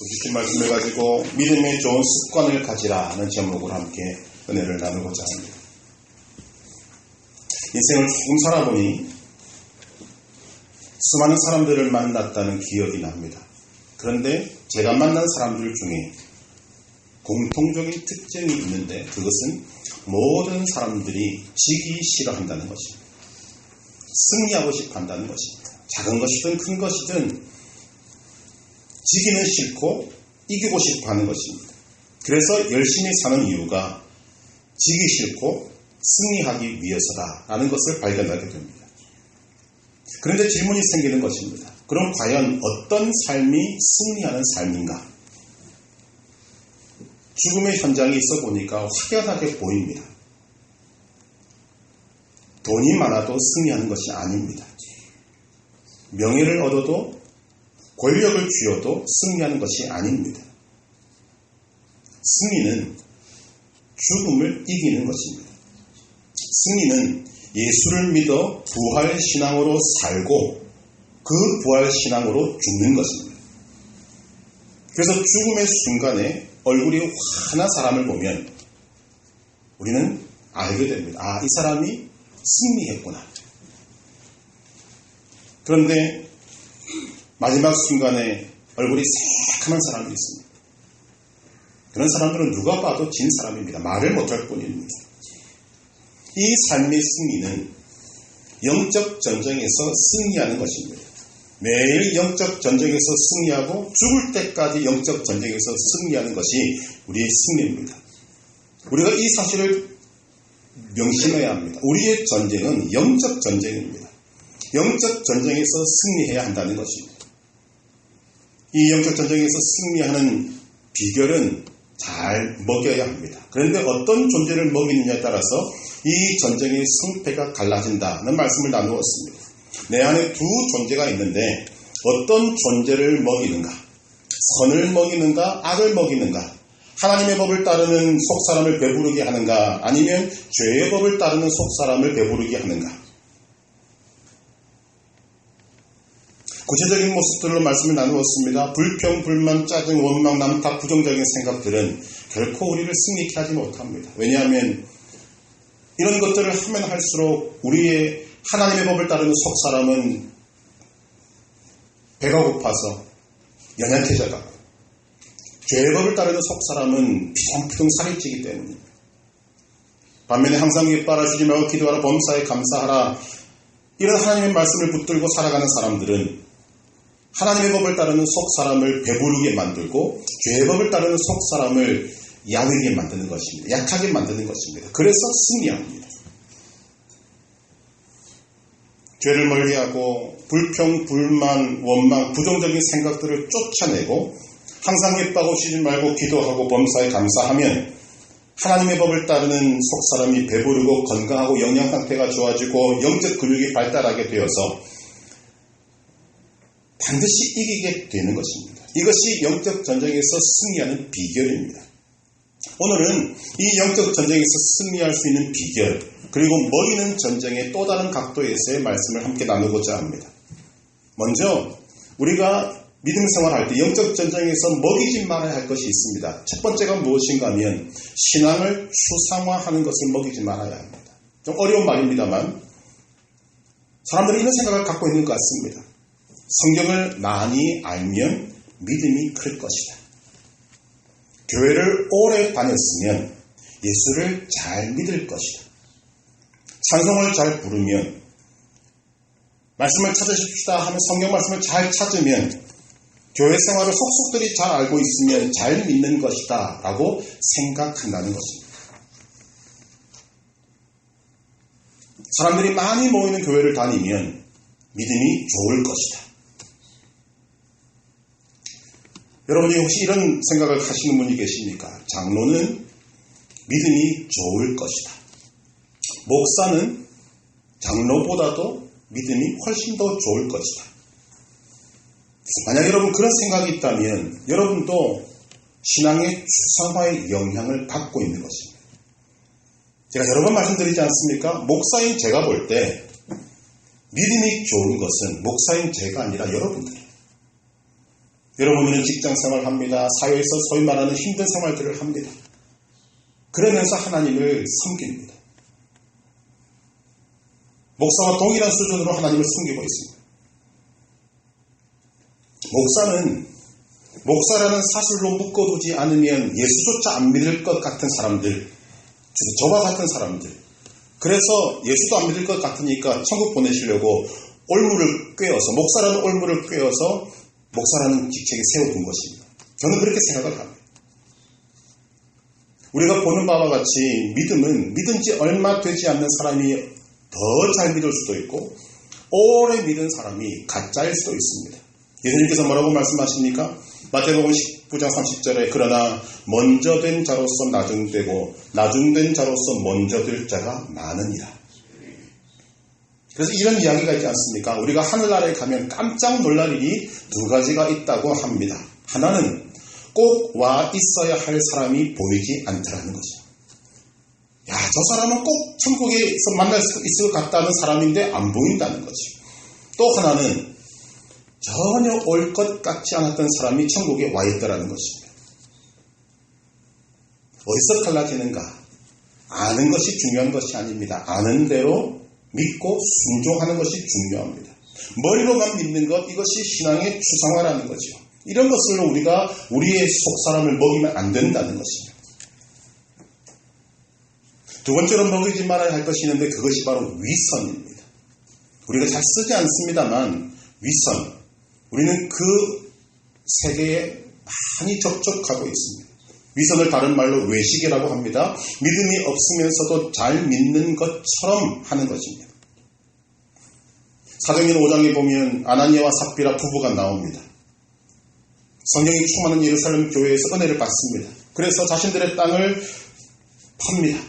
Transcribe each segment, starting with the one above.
주신 말씀을 가지고 믿음의 좋은 습관을 가지라는 제목으로 함께 은혜를 나누고자 합니다. 인생을 조금 살아보니 수많은 사람들을 만났다는 기억이 납니다. 그런데 제가 만난 사람들 중에 공통적인 특징이 있는데 그것은 모든 사람들이 지기 싫어한다는 것입니다. 승리하고 싶어 한다는 것입니다. 작은 것이든 큰 것이든 지기는 싫고 이기고 싶어 하는 것입니다. 그래서 열심히 사는 이유가 지기 싫고 승리하기 위해서다라는 것을 발견하게 됩니다. 그런데 질문이 생기는 것입니다. 그럼 과연 어떤 삶이 승리하는 삶인가? 죽음의 현장에 있어 보니까 확연하게 보입니다. 돈이 많아도 승리하는 것이 아닙니다. 명예를 얻어도 권력을 쥐어도 승리하는 것이 아닙니다. 승리는 죽음을 이기는 것입니다. 승리는 예수를 믿어 부활신앙으로 살고 그 부활신앙으로 죽는 것입니다. 그래서 죽음의 순간에 얼굴이 환한 사람을 보면 우리는 알게 됩니다. 아, 이 사람이 승리했구나. 그런데 마지막 순간에 얼굴이 새카만 사람이 있습니다. 그런 사람들은 누가 봐도 진 사람입니다. 말을 못할 뿐입니다. 이 삶의 승리는 영적 전쟁에서 승리하는 것입니다. 매일 영적 전쟁에서 승리하고 죽을 때까지 영적 전쟁에서 승리하는 것이 우리의 승리입니다. 우리가 이 사실을 명심해야 합니다. 우리의 전쟁은 영적 전쟁입니다. 영적 전쟁에서 승리해야 한다는 것입니다. 이 영적 전쟁에서 승리하는 비결은 잘 먹여야 합니다. 그런데 어떤 존재를 먹이느냐에 따라서 이 전쟁의 승패가 갈라진다는 말씀을 나누었습니다. 내 안에 두 존재가 있는데 어떤 존재를 먹이는가? 선을 먹이는가? 악을 먹이는가? 하나님의 법을 따르는 속사람을 배부르게 하는가? 아니면 죄의 법을 따르는 속사람을 배부르게 하는가? 구체적인 모습들로 말씀을 나누었습니다. 불평, 불만, 짜증, 원망, 남탓, 부정적인 생각들은 결코 우리를 승리케 하지 못합니다. 왜냐하면 이런 것들을 하면 할수록 우리의 하나님의 법을 따르는 속사람은 배가 고파서 연약해져가고 죄의 법을 따르는 속사람은 피동피동 살이 찌기 때문입니다. 반면에 항상 기뻐하라, 쉬지 말고 기도하라, 범사에 감사하라, 이런 하나님의 말씀을 붙들고 살아가는 사람들은 하나님의 법을 따르는 속사람을 배부르게 만들고 죄의 법을 따르는 속사람을 야위게 만드는 것입니다. 약하게 만드는 것입니다. 그래서 승리합니다. 죄를 멀리하고 불평, 불만, 원망, 부정적인 생각들을 쫓아내고 항상 기뻐하고 쉬지 말고 기도하고 범사에 감사하면 하나님의 법을 따르는 속사람이 배부르고 건강하고 영양 상태가 좋아지고 영적 근육이 발달하게 되어서 반드시 이기게 되는 것입니다. 이것이 영적 전쟁에서 승리하는 비결입니다. 오늘은 이 영적 전쟁에서 승리할 수 있는 비결, 그리고 먹이는 전쟁의 또 다른 각도에서의 말씀을 함께 나누고자 합니다. 먼저 우리가 믿음 생활할 때 영적 전쟁에서 먹이지 말아야 할 것이 있습니다. 첫 번째가 무엇인가 하면 신앙을 추상화하는 것을 먹이지 말아야 합니다. 좀 어려운 말입니다만 사람들이 이런 생각을 갖고 있는 것 같습니다. 성경을 많이 알면 믿음이 클 것이다. 교회를 오래 다녔으면 예수를 잘 믿을 것이다. 찬송을 잘 부르면, 말씀을 찾으십시다 하면 성경 말씀을 잘 찾으면, 교회 생활을 속속들이 잘 알고 있으면 잘 믿는 것이다 라고 생각한다는 것입니다. 사람들이 많이 모이는 교회를 다니면 믿음이 좋을 것이다. 여러분이 혹시 이런 생각을 하시는 분이 계십니까? 장로는 믿음이 좋을 것이다. 목사는 장로보다도 믿음이 훨씬 더 좋을 것이다. 만약 여러분 그런 생각이 있다면 여러분도 신앙의 추상화의 영향을 받고 있는 것입니다. 제가 여러 번 말씀드리지 않습니까? 목사인 제가 볼 때 믿음이 좋은 것은 목사인 제가 아니라 여러분들이에요. 여러분은 직장생활을 합니다. 사회에서 소위 말하는 힘든 생활들을 합니다. 그러면서 하나님을 섬깁니다. 목사와 동일한 수준으로 하나님을 섬기고 있습니다. 목사라는 사슬로 묶어두지 않으면 예수조차 안 믿을 것 같은 사람들, 저와 같은 사람들, 그래서 예수도 안 믿을 것 같으니까 천국 보내시려고 올무를 꿰어서, 목사라는 올무를 꿰어서 목사라는 직책에 세워둔 것입니다. 저는 그렇게 생각을 합니다. 우리가 보는 바와 같이 믿음은 믿은 지 얼마 되지 않는 사람이 더 잘 믿을 수도 있고 오래 믿은 사람이 가짜일 수도 있습니다. 예수님께서 뭐라고 말씀하십니까? 마태복음 19장 30절에 그러나 먼저 된 자로서 나중되고 나중된 자로서 먼저 될 자가 많으니라. 그래서 이런 이야기가 있지 않습니까? 우리가 하늘나라에 가면 깜짝 놀랄 일이 두 가지가 있다고 합니다. 하나는 꼭 와 있어야 할 사람이 보이지 않더라는 거죠. 야, 저 사람은 꼭 천국에서 만날 수 있을 것 같다는 사람인데 안 보인다는 거죠. 또 하나는 전혀 올 것 같지 않았던 사람이 천국에 와 있더라는 것입니다. 어디서 갈라지는가? 아는 것이 중요한 것이 아닙니다. 아는 대로 믿고 순종하는 것이 중요합니다. 머리로만 믿는 것, 이것이 신앙의 추상화라는 거죠. 이런 것으로 우리가 우리의 속사람을 먹이면 안 된다는 것입니다. 두 번째로 먹이지 말아야 할 것이 있는데 그것이 바로 위선입니다. 우리가 잘 쓰지 않습니다만 위선, 우리는 그 세계에 많이 접촉하고 있습니다. 위선을 다른 말로 외식이라고 합니다. 믿음이 없으면서도 잘 믿는 것처럼 하는 것입니다. 사도행전 5장에 보면 아나니아와 삽비라 부부가 나옵니다. 성령이 충만한 예루살렘 교회에서 은혜를 받습니다. 그래서 자신들의 땅을 팝니다.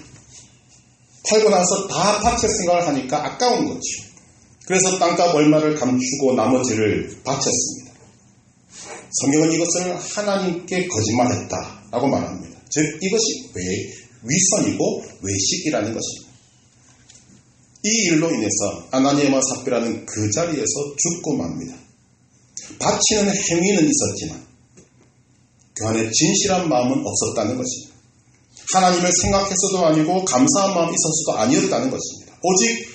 팔고 나서 다 바칠 생각을 하니까 아까운 거죠. 그래서 땅값 얼마를 감추고 나머지를 바쳤습니다. 성경은 이것을 하나님께 거짓말했다라고 말합니다. 즉 이것이 위선이고 외식이라는 것입니다. 이 일로 인해서 아나니아와 삽비라는 그 자리에서 죽고 맙니다. 바치는 행위는 있었지만 그 안에 진실한 마음은 없었다는 것입니다. 하나님을 생각해서도 아니고 감사한 마음이 있어서도 아니었다는 것입니다. 오직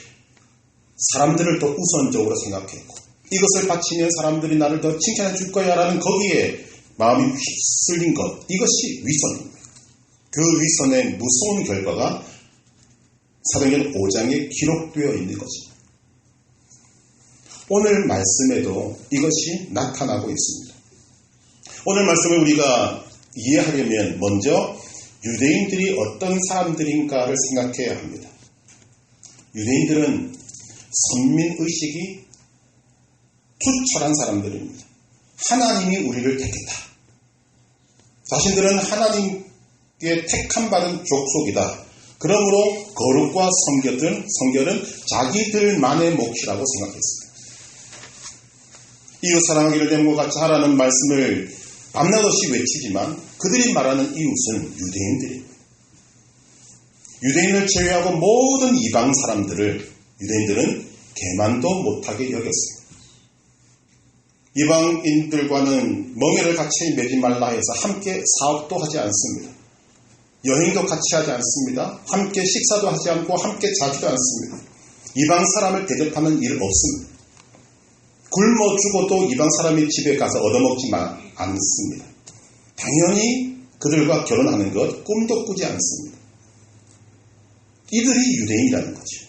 사람들을 더 우선적으로 생각했고 이것을 바치면 사람들이 나를 더 칭찬해 줄 거야 라는 거기에 마음이 휩쓸린 것, 이것이 위선입니다. 그 위선의 무서운 결과가 사도행전 5장에 기록되어 있는 것입니다. 오늘 말씀에도 이것이 나타나고 있습니다. 오늘 말씀을 우리가 이해하려면 먼저 유대인들이 어떤 사람들인가를 생각해야 합니다. 유대인들은 선민의식이 투철한 사람들입니다. 하나님이 우리를 택했다. 자신들은 하나님께 택함 받은 족속이다. 그러므로 거룩과 성결은 자기들만의 몫이라고 생각했습니다. 이웃 사랑하기를 됨과 같이 하라는 말씀을 밤낮 없이 외치지만 그들이 말하는 이웃은 유대인들입니다. 유대인을 제외하고 모든 이방 사람들을 유대인들은 개만도 못하게 여겼습니다. 이방인들과는 멍에를 같이 매지 말라 해서 함께 사업도 하지 않습니다. 여행도 같이 하지 않습니다. 함께 식사도 하지 않고 함께 자지도 않습니다. 이방 사람을 대접하는 일 없습니다. 굶어 죽어도 이방 사람이 집에 가서 얻어먹지 않습니다. 당연히 그들과 결혼하는 것 꿈도 꾸지 않습니다. 이들이 유대인이라는 거죠.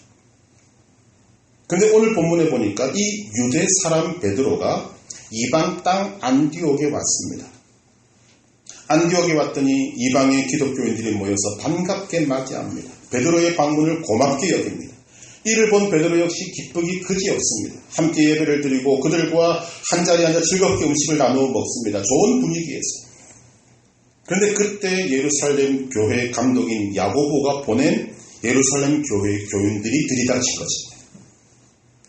그런데 오늘 본문에 보니까 이 유대 사람 베드로가 이방 땅 안디옥에 왔습니다. 안디옥에 왔더니 이방의 기독교인들이 모여서 반갑게 맞이합니다. 베드로의 방문을 고맙게 여깁니다. 이를 본 베드로 역시 기쁘기 그지없습니다. 함께 예배를 드리고 그들과 한자리에 앉아 즐겁게 음식을 나누어 먹습니다. 좋은 분위기에서. 그런데 그때 예루살렘 교회 감독인 야고보가 보낸 예루살렘 교회 교인들이 들이닥친 것입니다.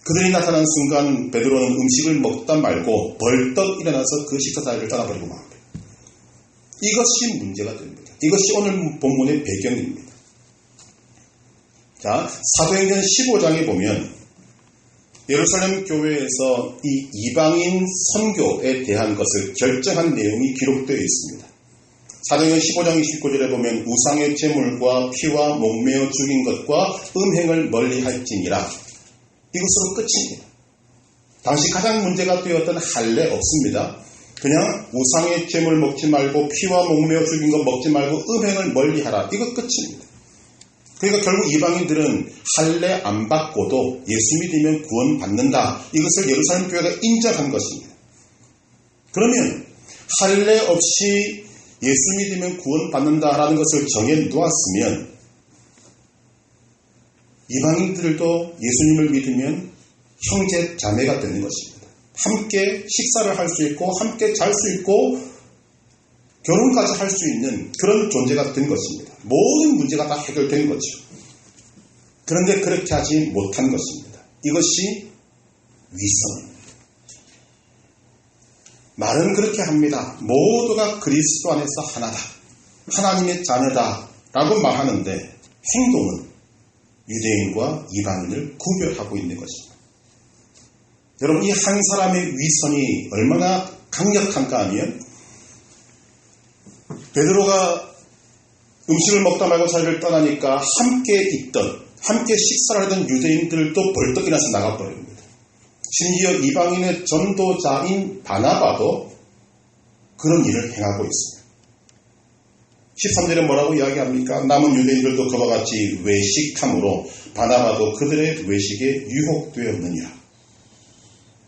그들이 나타난 순간 베드로는 음식을 먹다 말고 벌떡 일어나서 그 식사 자리를 떠나버리고 맙니다. 이것이 문제가 됩니다. 이것이 오늘 본문의 배경입니다. 자, 사도행전 15장에 보면 예루살렘 교회에서 이 이방인 선교에 대한 것을 결정한 내용이 기록되어 있습니다. 사도행전 15장 29절에 보면 우상의 제물과 피와 목매어 죽인 것과 음행을 멀리할지니라. 이것으로 끝입니다. 당시 가장 문제가 되었던 할례 없습니다. 그냥 우상의 제물 먹지 말고 피와 목매어 죽인 것 먹지 말고 음행을 멀리하라. 이거 끝입니다. 그러니까 결국 이방인들은 할례 안 받고도 예수 믿으면 구원받는다. 이것을 예루살렘 교회가 인정한 것입니다. 그러면 할례 없이 예수 믿으면 구원받는다라는 것을 정해놓았으면 이방인들도 예수님을 믿으면 형제 자매가 되는 것입니다. 함께 식사를 할 수 있고 함께 잘 수 있고 결혼까지 할 수 있는 그런 존재가 된 것입니다. 모든 문제가 다 해결된 거죠. 그런데 그렇게 하지 못한 것입니다. 이것이 위선입니다. 말은 그렇게 합니다. 모두가 그리스도 안에서 하나다. 하나님의 자녀다. 라고 말하는데 행동은 유대인과 이방인을 구별하고 있는 것입니다. 여러분, 이 한 사람의 위선이 얼마나 강력한가 하면 베드로가 음식을 먹다 말고 자리를 떠나니까 함께 있던, 함께 식사를 하던 유대인들도 벌떡 일어나서 나가버립니다. 심지어 이방인의 전도자인 바나바도 그런 일을 행하고 있습니다. 13절에 뭐라고 이야기합니까? 남은 유대인들도 그와 같이 외식함으로 바나바도 그들의 외식에 유혹되었느니라.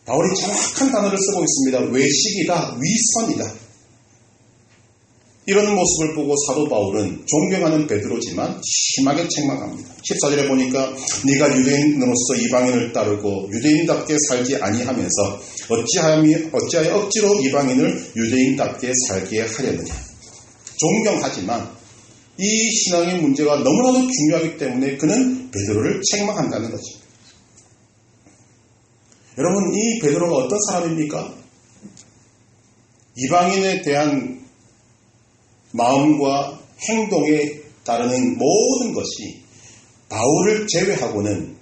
바울이 정확한 단어를 쓰고 있습니다. 외식이다, 위선이다. 이런 모습을 보고 사도 바울은 존경하는 베드로지만 심하게 책망합니다. 14절에 보니까 네가 유대인으로서 이방인을 따르고 유대인답게 살지 아니하면서 어찌하여 억지로 이방인을 유대인답게 살게 하려느냐. 존경하지만 이 신앙의 문제가 너무나도 중요하기 때문에 그는 베드로를 책망한다는 거죠. 여러분, 이 베드로가 어떤 사람입니까? 이방인에 대한 마음과 행동에 따르는 모든 것이 바울을 제외하고는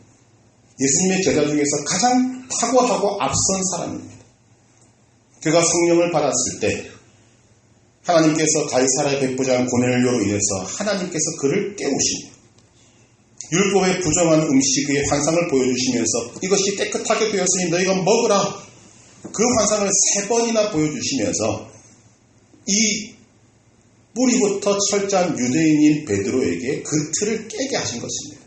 예수님의 제자 중에서 가장 탁월하고 앞선 사람입니다. 그가 성령을 받았을 때 하나님께서 가이사랴에 백부장 고넬료로 인해서 하나님께서 그를 깨우십니다. 율법의 부정한 음식의 환상을 보여주시면서 이것이 깨끗하게 되었으니 너희가 먹으라. 그 환상을 3번이나 보여주시면서 이 뿌리부터 철저한 유대인인 베드로에게 그 틀을 깨게 하신 것입니다.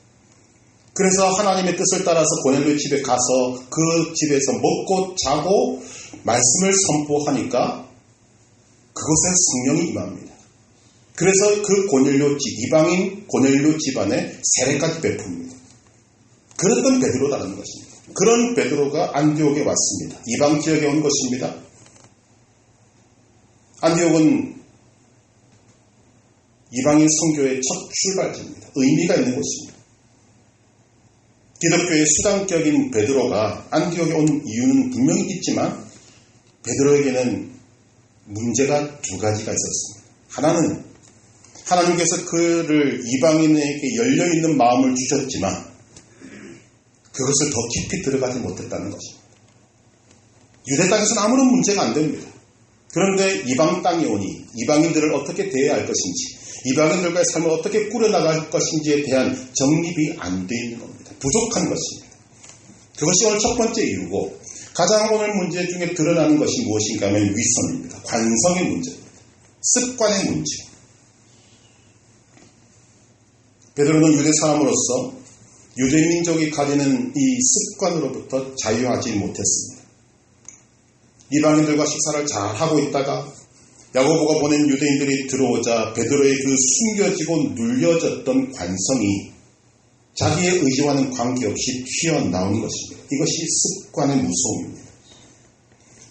그래서 하나님의 뜻을 따라서 고넬료 집에 가서 그 집에서 먹고 자고 말씀을 선포하니까 그곳에 성령이 임합니다. 그래서 그 이방인 고넬료 집안에 세례까지 베풉니다. 그랬던 베드로라는 것입니다. 그런 베드로가 안디옥에 왔습니다. 이방 지역에 온 것입니다. 안디옥은 이방인 선교의 첫 출발지입니다. 의미가 있는 곳입니다. 기독교의 수단격인 베드로가 안디옥에 온 이유는 분명히 있지만 베드로에게는 문제가 2가지가 있었습니다. 하나는 하나님께서 그를 이방인에게 열려있는 마음을 주셨지만 그것을 더 깊이 들어가지 못했다는 것입니다. 유대 땅에서는 아무런 문제가 안 됩니다. 그런데 이방 땅에 오니 이방인들을 어떻게 대해야 할 것인지, 이방인들과의 삶을 어떻게 꾸려나갈 것인지에 대한 정립이 안 돼 있는 겁니다. 부족한 것입니다. 그것이 오늘 첫 번째 이유고, 가장 오늘 문제 중에 드러나는 것이 무엇인가 하면 위선입니다. 관성의 문제입니다. 습관의 문제. 베드로는 유대 사람으로서 유대 민족이 가지는 이 습관으로부터 자유하지 못했습니다. 이방인들과 식사를 잘 하고 있다가 야고보가 보낸 유대인들이 들어오자 베드로의 그 숨겨지고 눌려졌던 관성이 자기의 의지와는 관계없이 튀어나오는 것입니다. 이것이 습관의 무서움입니다.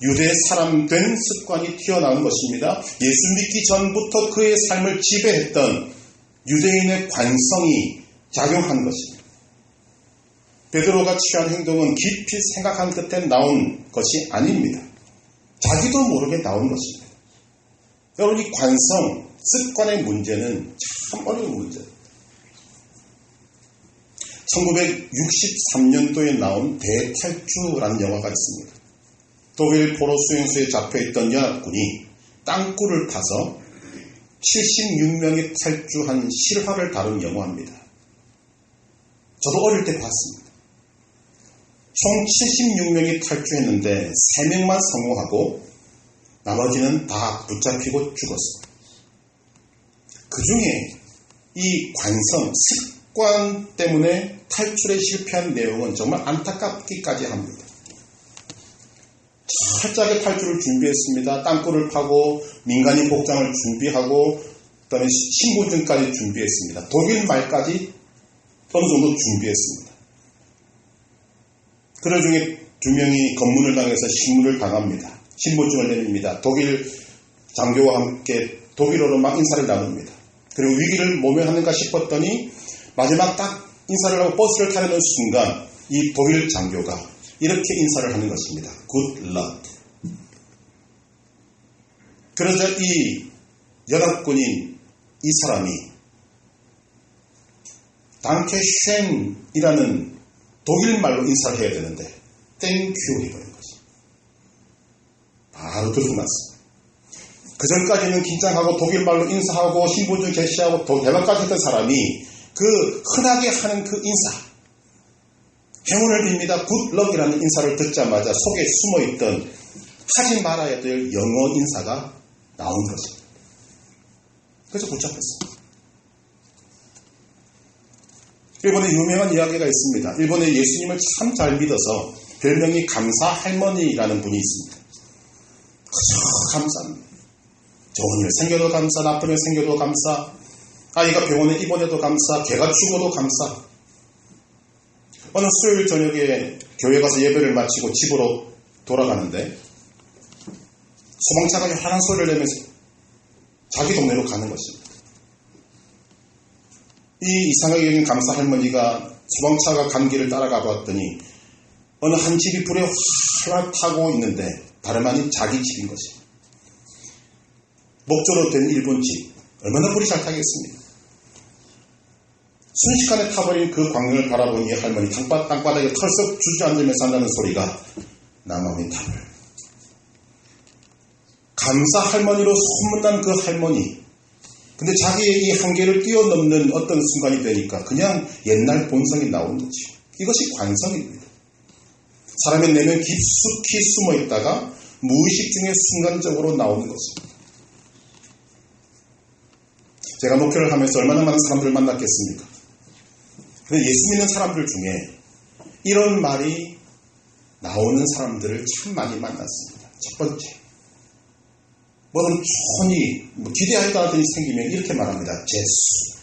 유대 사람 된 습관이 튀어나온 것입니다. 예수 믿기 전부터 그의 삶을 지배했던 유대인의 관성이 작용한 것입니다. 베드로가 취한 행동은 깊이 생각한 끝에 나온 것이 아닙니다. 자기도 모르게 나온 것입니다. 여러분, 이 관성, 습관의 문제는 참 어려운 문제입니다. 1963년도에 나온 대탈주라는 영화가 있습니다. 독일 포로 수용소에 잡혀있던 연합군이 땅굴을 파서 76명이 탈주한 실화를 다룬 영화입니다. 저도 어릴 때 봤습니다. 총 76명이 탈주했는데 3명만 성공하고 나머지는 다 붙잡히고 죽었습니다. 그 중에 이 관성, 습관 때문에 탈출에 실패한 내용은 정말 안타깝기까지 합니다. 철저하게 탈출을 준비했습니다. 땅굴을 파고 민간인 복장을 준비하고 그다음에 신분증까지 준비했습니다. 독일 말까지 어느 정도 준비했습니다. 그들 중에 2명이 검문을 당해서 신문을 당합니다. 신분증을 내밉니다. 독일 장교와 함께 독일어로 막 인사를 나눕니다. 그리고 위기를 모면하는가 싶었더니 마지막 딱 인사를 하고 버스를 타려는 순간 이 독일 장교가 이렇게 인사를 하는 것입니다. Good luck. 그러자 이 연합군인 이 사람이 Danke schön이라는 독일말로 인사를 해야 되는데 Thank you 해버린 거죠. 바로 들쑥났습니다. 그 전까지는 긴장하고 독일말로 인사하고 신분증 제시하고 대박까지 했던 사람이 그 흔하게 하는 그 인사, 행운을 빕니다. 굿럭이라는 인사를 듣자마자 속에 숨어있던 하지 말아야 될 영어 인사가 나온 것입니다. 그래서 붙잡혔습니다. 일본에 유명한 이야기가 있습니다. 일본에 예수님을 참 잘 믿어서 별명이 감사 할머니라는 분이 있습니다. 그저 감사합니다. 좋은 일 생겨도 감사, 나쁜 일 생겨도 감사, 아이가 병원에 입원해도 감사, 개가 죽어도 감사. 어느 수요일 저녁에 교회 가서 예배를 마치고 집으로 돌아가는데 소방차가 요란한 소리를 내면서 자기 동네로 가는 것입니다. 이 이상하게 여긴 감사 할머니가 소방차가 간 길을 따라가 봤더니 어느 한 집이 불에 활활 타고 있는데 다름 아닌 자기 집인 것입니다. 목조로 된 일본 집, 얼마나 불이 잘 타겠습니까? 순식간에 타버린 그 광경을 바라보니 할머니 땅바닥에 털썩 주저앉으면서 한다는 소리가 남아민 답을. 감사 할머니로 소문난 그 할머니. 근데 자기의 이 한계를 뛰어넘는 어떤 순간이 되니까 그냥 옛날 본성이 나오는 거지. 이것이 관성입니다. 사람의 내면 깊숙이 숨어 있다가 무의식 중에 순간적으로 나오는 것입니다. 제가 목회를 하면서 얼마나 많은 사람들을 만났겠습니까? 근데 예수 믿는 사람들 중에 이런 말이 나오는 사람들을 참 많이 만났습니다. 첫 번째, 뭐든 좋은 일이, 기대하지도 않은 일이 생기면 이렇게 말합니다. 재수.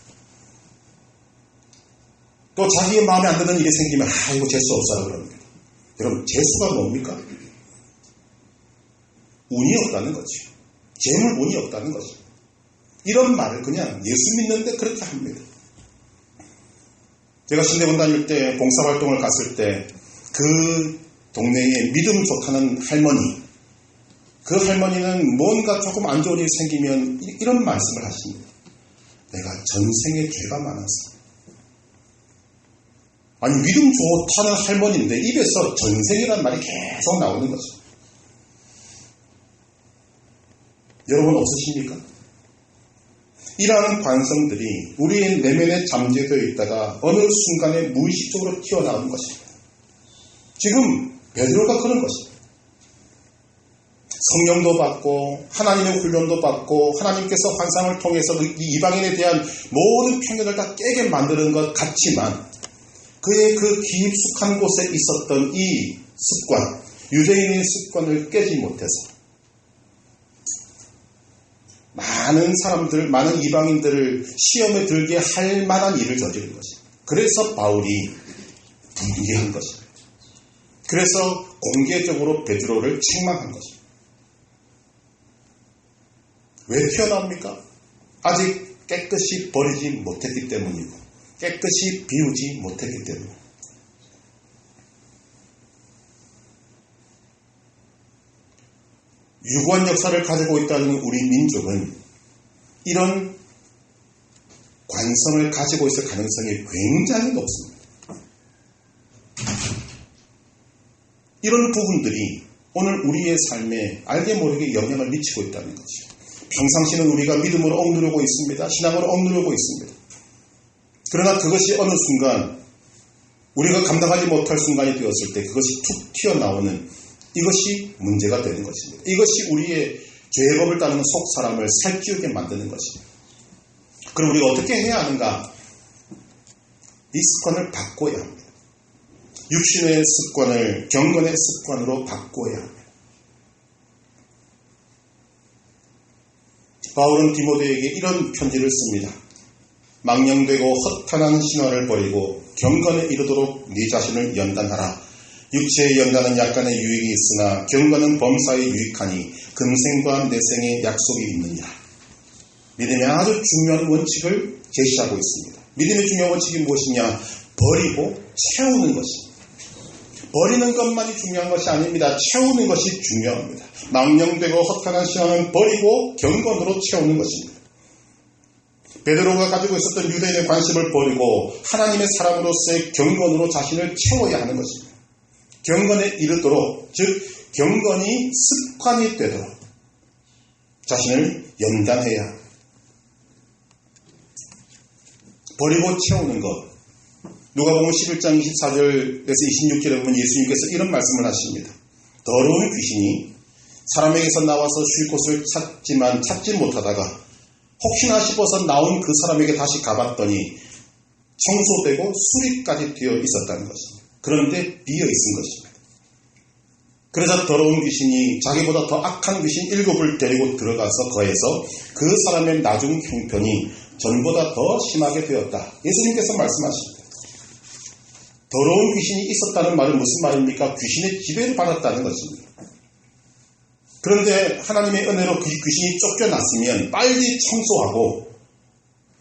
또 자기의 마음에 안 드는 일이 생기면 이거 재수 없어라 그럽니다. 여러분, 재수가 뭡니까? 운이 없다는 거죠. 재물 운이 없다는 거죠. 이런 말을 그냥 예수 믿는데 그렇게 합니다. 제가 신대원 다닐 때 봉사활동을 갔을 때 그 동네에 믿음 좋다는 할머니, 그 할머니는 뭔가 조금 안 좋은 일이 생기면 이런 말씀을 하십니다. 내가 전생에 죄가 많았어. 아니, 믿음 좋다는 할머니인데 입에서 전생이라는 말이 계속 나오는 거죠. 여러분 없으십니까? 이러한 관성들이 우리의 내면에 잠재되어 있다가 어느 순간에 무의식적으로 튀어나오는 것입니다. 지금 베드로가 그런 것입니다. 성령도 받고 하나님의 훈련도 받고 하나님께서 환상을 통해서 이 이방인에 대한 모든 편견을 다 깨게 만드는 것 같지만 그의 그 깊숙한 곳에 있었던 이 습관, 유대인의 습관을 깨지 못해서 많은 사람들, 많은 이방인들을 시험에 들게 할 만한 일을 저지른 것입니다. 그래서 바울이 분개한 것입니다. 그래서 공개적으로 베드로를 책망한 것입니다. 왜 튀어나옵니까? 아직 깨끗이 버리지 못했기 때문이고 깨끗이 비우지 못했기 때문입니다. 유구한 역사를 가지고 있다는 우리 민족은 이런 관성을 가지고 있을 가능성이 굉장히 높습니다. 이런 부분들이 오늘 우리의 삶에 알게 모르게 영향을 미치고 있다는 거죠. 평상시는 우리가 믿음으로 억누르고 있습니다. 신앙으로 억누르고 있습니다. 그러나 그것이 어느 순간 우리가 감당하지 못할 순간이 되었을 때 그것이 툭 튀어나오는 이것이 문제가 되는 것입니다. 이것이 우리의 죄법을 따르는 속 사람을 살찌우게 만드는 것입니다. 그럼 우리가 어떻게 해야 하는가? 이 습관을 바꿔야 합니다. 육신의 습관을 경건의 습관으로 바꿔야 합니다. 바울은 디모데에게 이런 편지를 씁니다. 망령되고 허탄한 신화를 버리고 경건에 이르도록 네 자신을 연단하라. 육체의 연단은 약간의 유익이 있으나 경건은 범사에 유익하니 금생과 내생의 약속이 있느니라. 믿음의 아주 중요한 원칙을 제시하고 있습니다. 믿음의 중요한 원칙이 무엇이냐? 버리고 채우는 것입니다. 버리는 것만이 중요한 것이 아닙니다. 채우는 것이 중요합니다. 망령되고 허탄한 신앙은 버리고 경건으로 채우는 것입니다. 베드로가 가지고 있었던 유대인의 관심을 버리고 하나님의 사람으로서의 경건으로 자신을 채워야 하는 것입니다. 경건에 이르도록, 즉 경건이 습관이 되도록 자신을 연단해야 합니다. 버리고 채우는 것. 누가복음 11장 24절에서 26절에 보면 예수님께서 이런 말씀을 하십니다. 더러운 귀신이 사람에게서 나와서 쉴 곳을 찾지만 찾지 못하다가 혹시나 싶어서 나온 그 사람에게 다시 가봤더니 청소되고 수리까지 되어 있었다는 것입니다. 그런데 비어 있은 것입니다. 그래서 더러운 귀신이 자기보다 더 악한 귀신 7을 데리고 들어가서 거해서 그 사람의 나중 형편이 전보다 더 심하게 되었다. 예수님께서 말씀하십니다. 더러운 귀신이 있었다는 말은 무슨 말입니까? 귀신의 지배를 받았다는 것입니다. 그런데 하나님의 은혜로 그 귀신이 쫓겨났으면 빨리 청소하고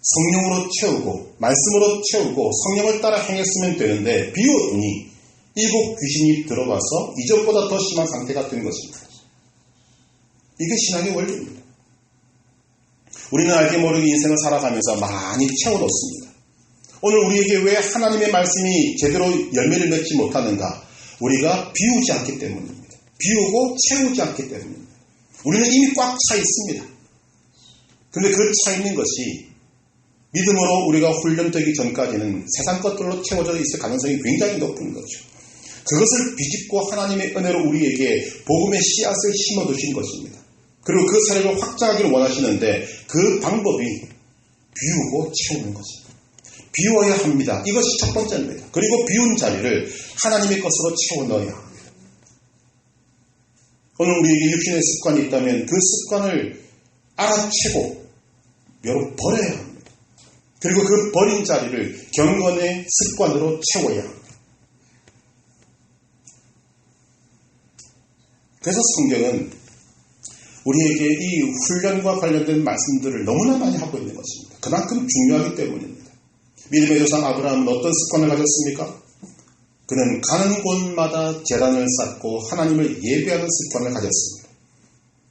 성령으로 채우고 말씀으로 채우고 성령을 따라 행했으면 되는데 비워두니 이곳 귀신이 들어가서 이전보다 더 심한 상태가 된 것입니다. 이게 신앙의 원리입니다. 우리는 알게 모르게 인생을 살아가면서 많이 채워놓습니다. 오늘 우리에게 왜 하나님의 말씀이 제대로 열매를 맺지 못하는가? 우리가 비우지 않기 때문입니다. 비우고 채우지 않기 때문입니다. 우리는 이미 꽉 차 있습니다. 그런데 그 차 있는 것이 믿음으로 우리가 훈련되기 전까지는 세상 것들로 채워져 있을 가능성이 굉장히 높은 거죠. 그것을 비집고 하나님의 은혜로 우리에게 복음의 씨앗을 심어두신 것입니다. 그리고 그 사역을 확장하기를 원하시는데 그 방법이 비우고 채우는 것입니다. 비워야 합니다. 이것이 첫 번째입니다. 그리고 비운 자리를 하나님의 것으로 채워 넣어야 합니다. 오늘 우리에게 육신의 습관이 있다면 그 습관을 알아채고 여러 버려야 합니다. 그리고 그 버린 자리를 경건의 습관으로 채워야 합니다. 그래서 성경은 우리에게 이 훈련과 관련된 말씀들을 너무나 많이 하고 있는 것입니다. 그만큼 중요하기 때문입니다. 믿음의 조상 아브라함은 어떤 습관을 가졌습니까? 그는 가는 곳마다 제단을 쌓고 하나님을 예배하는 습관을 가졌습니다.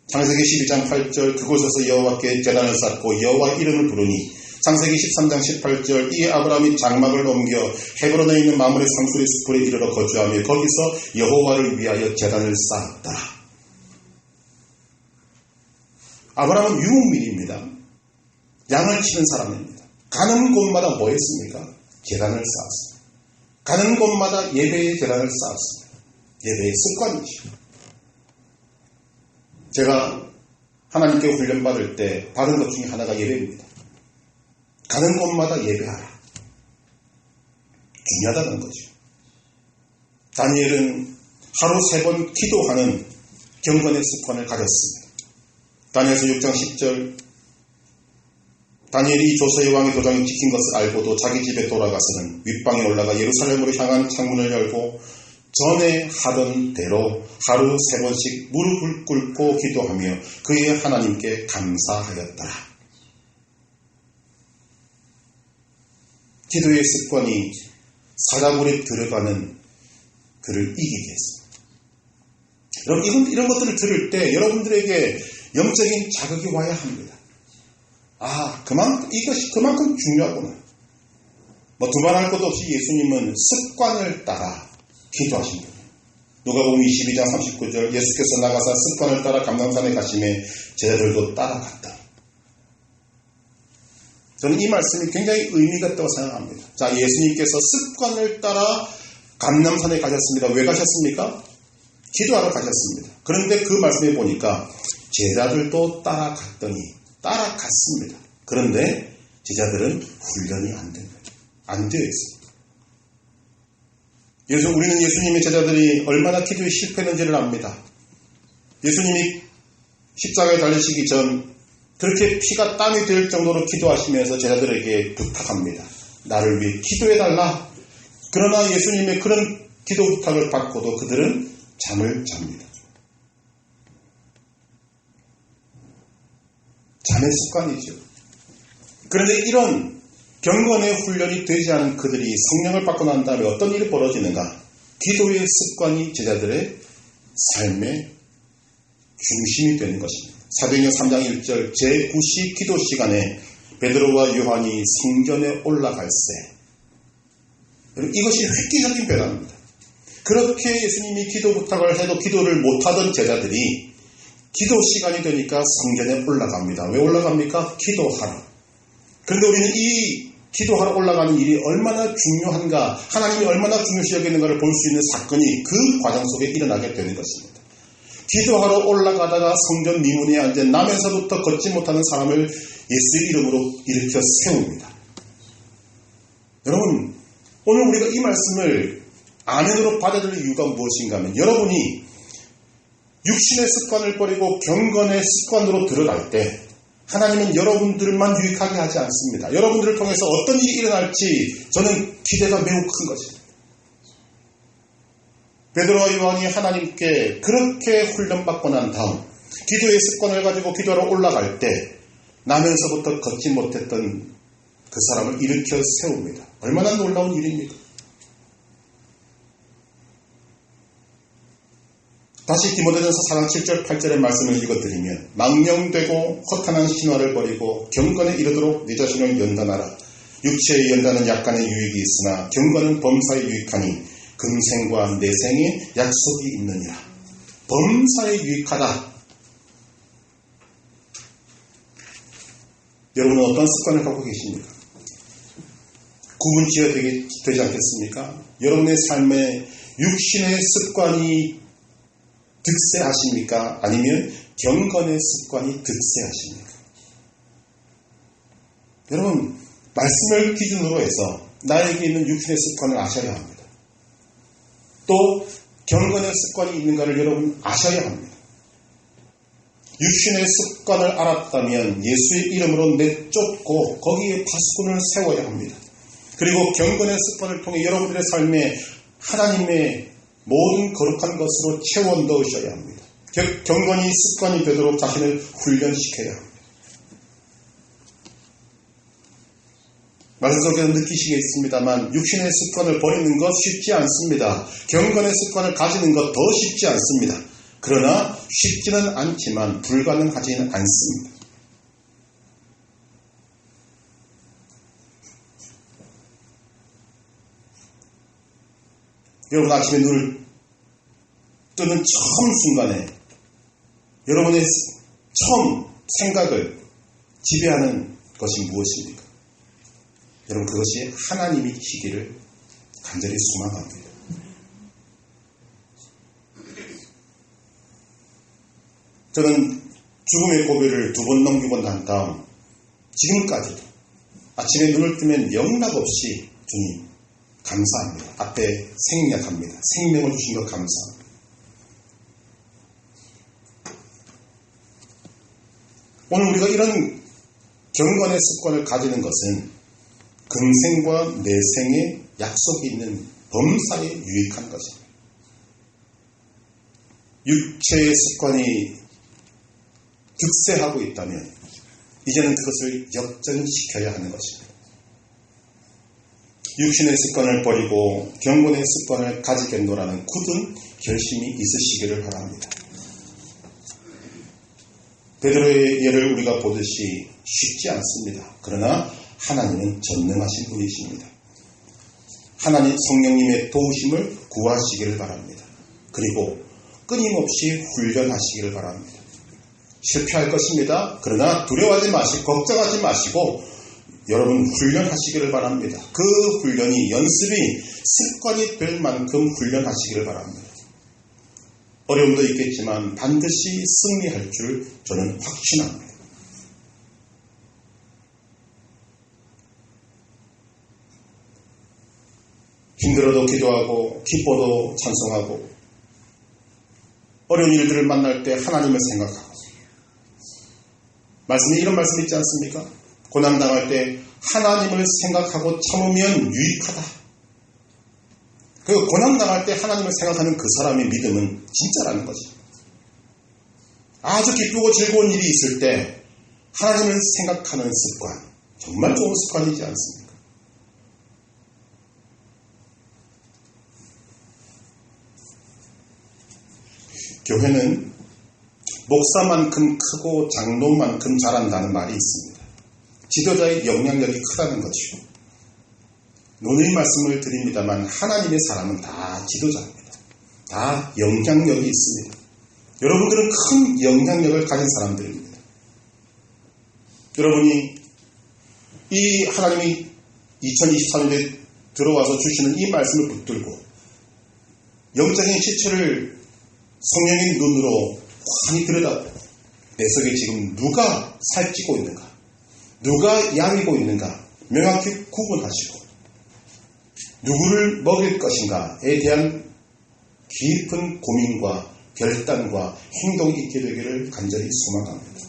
창세기 12장 8절 그곳에서 여호와께 제단을 쌓고 여호와 이름을 부르니 창세기 13장 18절 이에 아브라함이 장막을 옮겨 헤브론에 있는 마므레 상수리 숲으로 이르러 거주하며 거기서 여호와를 위하여 제단을 쌓았다. 아브라함은 유목민입니다. 양을 치는 사람입니다. 가는 곳마다 뭐 했습니까? 제단을 쌓았습니다. 가는 곳마다 예배의 제단을 쌓았습니다. 예배의 습관이죠. 제가 하나님께 훈련받을 때 받은 것 중에 하나가 예배입니다. 가는 곳마다 예배하라. 중요하다는 거죠. 다니엘은 하루 3번 기도하는 경건의 습관을 가졌습니다. 다니엘서 6장 10절 다니엘이 조서의 왕의 도장이 찍힌 것을 알고도 자기 집에 돌아가서는 윗방에 올라가 예루살렘으로 향한 창문을 열고 전에 하던 대로 하루 3번씩 무릎을 꿇고 기도하며 그의 하나님께 감사하였더라. 기도의 습관이 사자굴에 들어가는 그를 이기게 했습니다. 여러분, 이런 것들을 들을 때 여러분들에게 영적인 자극이 와야 합니다. 이것이 그만큼 중요하구나. 두말할 것도 없이 예수님은 습관을 따라 기도하신 분이에요. 누가복음 22장 39절 예수께서 나가사 습관을 따라 감람산에 가심에 제자들도 따라갔다. 저는 이 말씀이 굉장히 의미가 있다고 생각합니다. 자, 예수님께서 습관을 따라 감람산에 가셨습니다. 왜 가셨습니까? 기도하러 가셨습니다. 그런데 그 말씀에 보니까 제자들도 따라갔습니다. 그런데 제자들은 훈련이 안 된 거예요. 안 되어 있습니다. 그래서 우리는 예수님의 제자들이 얼마나 기도에 실패했는지를 압니다. 예수님이 십자가에 달리시기 전 그렇게 피가 땀이 될 정도로 기도하시면서 제자들에게 부탁합니다. 나를 위해 기도해달라. 그러나 예수님의 그런 기도 부탁을 받고도 그들은 잠을 잡니다. 잠의 습관이죠. 그런데 이런 경건의 훈련이 되지 않은 그들이 성령을 받고 난 다음에 어떤 일이 벌어지는가? 기도의 습관이 제자들의 삶의 중심이 되는 것입니다. 사도행전 3장 1절 제9시 기도 시간에 베드로와 요한이 성전에 올라갈새. 이것이 획기적인 변화입니다. 그렇게 예수님이 기도 부탁을 해도 기도를 못하던 제자들이 기도 시간이 되니까 성전에 올라갑니다. 왜 올라갑니까? 기도하러. 그런데 우리는 이 기도하러 올라가는 일이 얼마나 중요한가, 하나님이 얼마나 중요시 여기는가를 볼 수 있는 사건이 그 과정 속에 일어나게 되는 것입니다. 기도하러 올라가다가 성전 미문에 앉은 남에서부터 걷지 못하는 사람을 예수의 이름으로 일으켜 세웁니다. 여러분, 오늘 우리가 이 말씀을 아멘으로 받아들일 이유가 무엇인가 하면 여러분이 육신의 습관을 버리고 경건의 습관으로 들어갈 때 하나님은 여러분들만 유익하게 하지 않습니다. 여러분들을 통해서 어떤 일이 일어날지 저는 기대가 매우 큰 것입니다. 베드로와 요한이 하나님께 그렇게 훈련받고 난 다음 기도의 습관을 가지고 기도하러 올라갈 때 나면서부터 걷지 못했던 그 사람을 일으켜 세웁니다. 얼마나 놀라운 일입니까? 다시 디모데전서 4장 7절 8절의 말씀을 읽어드리면 망령되고 허탄한 신화를 버리고 경건에 이르도록 네 자신을 연단하라. 육체의 연단은 약간의 유익이 있으나 경건은 범사에 유익하니 금생과 내생에 약속이 있느니라. 범사에 유익하다. 여러분은 어떤 습관을 갖고 계십니까? 구분지어야 되지 않겠습니까? 여러분의 삶에 육신의 습관이 득세하십니까? 아니면 경건의 습관이 득세하십니까? 여러분, 말씀을 기준으로 해서 나에게 있는 육신의 습관을 아셔야 합니다. 또 경건의 습관이 있는가를 여러분 아셔야 합니다. 육신의 습관을 알았다면 예수의 이름으로 내쫓고 거기에 파수꾼을 세워야 합니다. 그리고 경건의 습관을 통해 여러분들의 삶에 하나님의 모든 거룩한 것으로 채워 넣으셔야 합니다. 경건이 습관이 되도록 자신을 훈련시켜야 합니다. 말씀 속에서 느끼시겠습니다만 육신의 습관을 버리는 것 쉽지 않습니다. 경건의 습관을 가지는 것 더 쉽지 않습니다. 그러나 쉽지는 않지만 불가능하지는 않습니다. 여러분 아침에 눈을 뜨는 처음 순간에 여러분의 처음 생각을 지배하는 것이 무엇입니까? 여러분 그것이 하나님이시기를 간절히 소망합니다. 저는 죽음의 고비를 2번 넘기고 난 다음 지금까지도 아침에 눈을 뜨면 영락없이 주님 감사합니다. 앞에 생략합니다. 생명을 주신 것 감사합니다. 오늘 우리가 이런 경건의 습관을 가지는 것은 금생과 내생에 약속이 있는 범사에 유익한 것입니다. 육체의 습관이 득세하고 있다면 이제는 그것을 역전시켜야 하는 것입니다. 육신의 습관을 버리고 경건의 습관을 가지겠노라는 굳은 결심이 있으시기를 바랍니다. 베드로의 예를 우리가 보듯이 쉽지 않습니다. 그러나 하나님은 전능하신 분이십니다. 하나님 성령님의 도우심을 구하시기를 바랍니다. 그리고 끊임없이 훈련하시기를 바랍니다. 실패할 것입니다. 그러나 두려워하지 마시고 걱정하지 마시고 여러분 훈련하시기를 바랍니다. 그 훈련이 연습이 습관이 될 만큼 훈련하시기를 바랍니다. 어려움도 있겠지만 반드시 승리할 줄 저는 확신합니다. 힘들어도 기도하고 기뻐도 찬송하고 어려운 일들을 만날 때 하나님을 생각하고 말씀에 이런 말씀 있지 않습니까? 고난당할 때 하나님을 생각하고 참으면 유익하다. 그 고난당할 때 하나님을 생각하는 그 사람의 믿음은 진짜라는 거지. 아주 기쁘고 즐거운 일이 있을 때 하나님을 생각하는 습관, 정말 좋은 습관이지 않습니까? 교회는 목사만큼 크고 장로만큼 잘한다는 말이 있습니다. 지도자의 영향력이 크다는 것이고, 오늘 말씀을 드립니다만 하나님의 사람은 다 지도자입니다. 다 영향력이 있습니다. 여러분들은 큰 영향력을 가진 사람들입니다. 여러분이 이 하나님이 2023년에 들어와서 주시는 이 말씀을 붙들고 영적인 시체를 성령의 눈으로 환히 들여다보고 내 속에 지금 누가 살찌고 있는가, 누가 야위고 있는가 명확히 구분하시고 누구를 먹일 것인가에 대한 깊은 고민과 결단과 행동이 있게 되기를 간절히 소망합니다.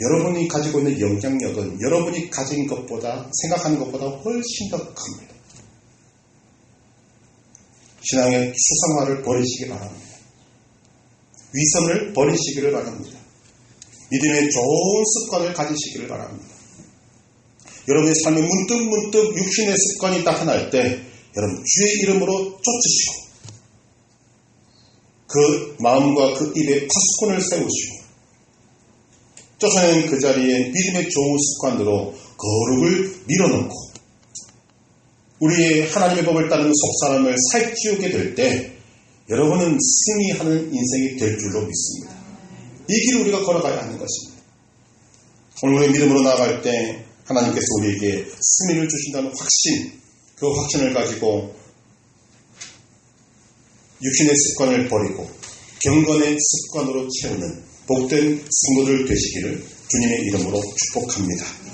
여러분이 가지고 있는 영향력은 여러분이 가진 것보다 생각하는 것보다 훨씬 더 큽니다. 신앙의 수상화를 버리시기 바랍니다. 위선을 버리시기를 바랍니다. 믿음의 좋은 습관을 가지시기를 바랍니다. 여러분의 삶에 문득문득 육신의 습관이 나타날 때 여러분 주의 이름으로 쫓으시고 그 마음과 그 입에 파수꾼을 세우시고 쫓아내는 그 자리에 믿음의 좋은 습관으로 거룩을 밀어넣고 우리의 하나님의 법을 따르는 속사람을 살찌우게 될 때 여러분은 승리하는 인생이 될 줄로 믿습니다. 이 길을 우리가 걸어가야 하는 것입니다. 오늘 우리의 믿음으로 나아갈 때 하나님께서 우리에게 승리를 주신다는 확신, 그 확신을 가지고 육신의 습관을 버리고 경건의 습관으로 채우는 복된 성도들 되시기를 주님의 이름으로 축복합니다.